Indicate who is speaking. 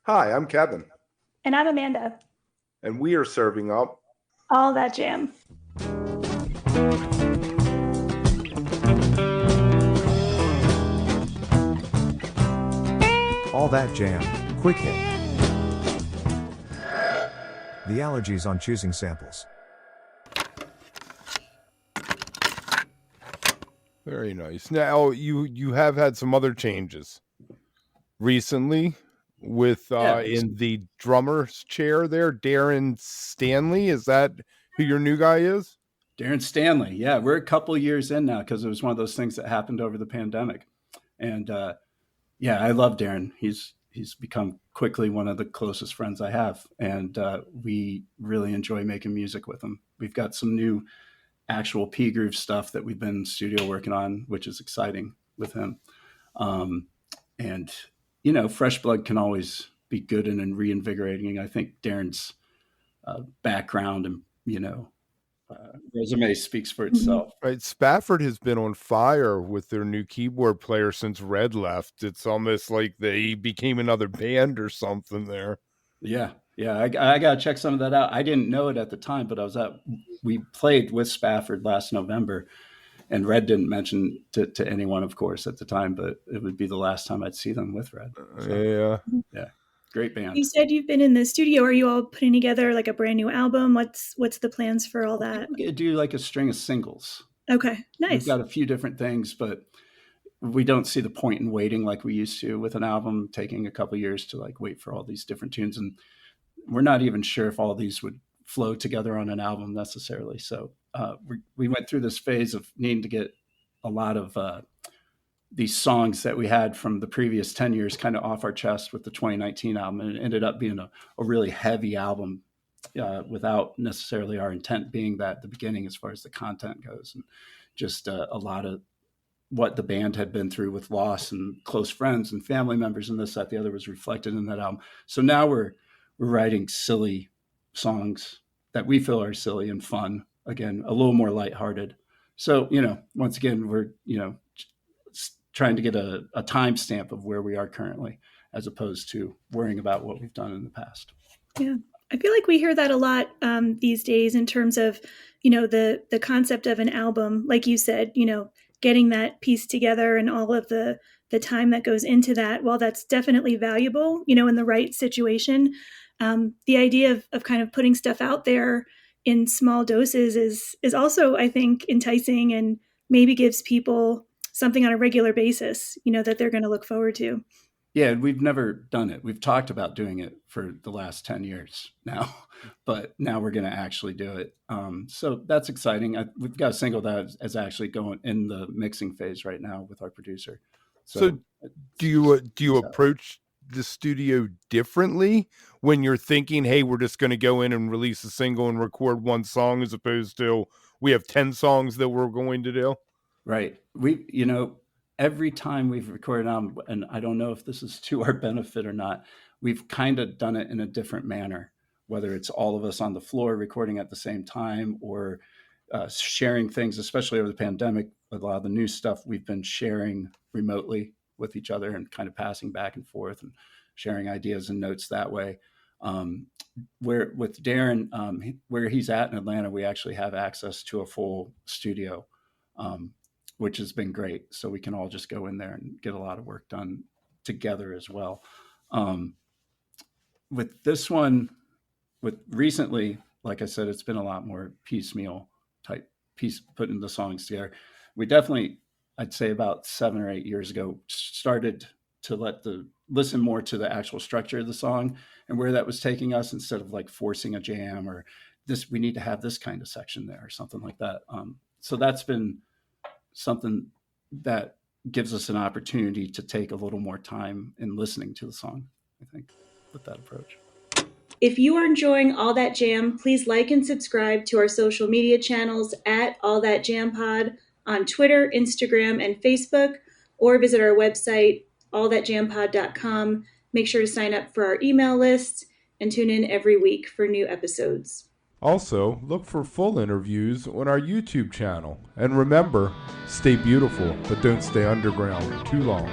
Speaker 1: Hi, I'm Kevin,
Speaker 2: And I'm Amanda.
Speaker 1: and we are serving up
Speaker 2: All that jam.
Speaker 3: All That Jam, Quick Hit. The allergies on choosing samples.
Speaker 1: very nice. Now you have had some other changes recently with
Speaker 4: Yeah,
Speaker 1: in the drummer's chair there, Darren Stanley. Is that who your new guy is?
Speaker 4: Darren Stanley. Yeah, we're a couple years in now because it was one of those things that happened over the pandemic. And yeah, I love Darren. He's become quickly one of the closest friends I have, and we really enjoy making music with him. We've got some new actual P Groove stuff that we've been in studio working on, which is exciting with him. Um, and fresh blood can always be good and reinvigorating. I think Darren's background and resume speaks for
Speaker 2: Mhm.
Speaker 4: itself.
Speaker 1: Right, Spafford has been on fire with their new keyboard player since Red left. It's almost like they became another band or something there.
Speaker 4: Yeah, yeah, I got to check some of that out. I didn't know it at the time, but we played with Spafford last November, and Red didn't mention to anyone, of course, at the time, but it would be the last time I'd see them with Red. So
Speaker 1: Yeah.
Speaker 4: yeah, great
Speaker 2: You
Speaker 4: band.
Speaker 2: said you've been in the studio. Are you all putting together like a brand new album? What's the plans for all
Speaker 4: I think
Speaker 2: that?
Speaker 4: we're gonna do like a string of singles.
Speaker 2: Okay,
Speaker 4: We've
Speaker 2: nice.
Speaker 4: got a few different things, but we don't see the point in waiting like we used to with an album, taking a couple years to like wait for all these different tunes, and we're not even sure if all of these would flow together on an album necessarily. So we went through this phase of needing to get a lot of these songs that we had from the previous 10 years kind of off our chest with the 2019 album. And it ended up being a really heavy album without necessarily our intent being that at the beginning as far as the content goes. And just a lot of what the band had been through with loss and close friends and family members and this, that, the other was reflected in that album. So now we're writing silly songs that we feel are silly and fun. Again, a little more lighthearted. So, once again, we're, trying to get a timestamp of where we are currently as opposed to worrying about what we've done in the past.
Speaker 2: Yeah, I feel like we hear that a lot these days in terms of the concept of an album. Like you said, getting that piece together and all of the time that goes into that. While that's definitely valuable, in the right situation, the idea of kind of putting stuff out there in small doses is also, I think, enticing and maybe gives people something on a regular basis, that they're going to look forward to.
Speaker 4: Yeah, we've never done it. We've talked about doing it for the last 10 years now, but now we're going to actually do it. So that's exciting. We've got a single that is actually going in the mixing phase right now with our producer.
Speaker 1: So
Speaker 4: So
Speaker 1: do you approach the studio differently when you're thinking, hey, we're just going to go in and release a single and record one song as opposed to we have 10 songs that we're going to do?
Speaker 4: right. Every time we've recorded an album, and I don't know if this is to our benefit or not, we've kind of done it in a different manner, whether it's all of us on the floor recording at the same time or sharing things, especially over the pandemic. A lot of the new stuff we've been sharing remotely with each other and kind of passing back and forth and sharing ideas and notes that way. Um, where with Darren, where he's at in Atlanta, we actually have access to a full studio, um, which has been great. So we can all just go in there and get a lot of work done together as well. Um, with this one, with recently, like I said, it's been a lot more piecemeal type piece putting the songs together. We definitely, I'd say about 7 or 8 years ago, started to listen more to the actual structure of the song and where that was taking us instead of like forcing a jam or this, we need to have this kind of section there or something like that. So that's been something that gives us an opportunity to take a little more time in listening to the song, I think, with that approach.
Speaker 2: If you are enjoying All That Jam, please like and subscribe to our social media channels at All That Jam Pod on Twitter, Instagram, and Facebook, or visit our website, allthatjampod.com. Make sure to sign up for our email list and tune in every week for new episodes.
Speaker 1: Also, look for full interviews on our YouTube channel. And remember, stay beautiful, but don't stay underground too long.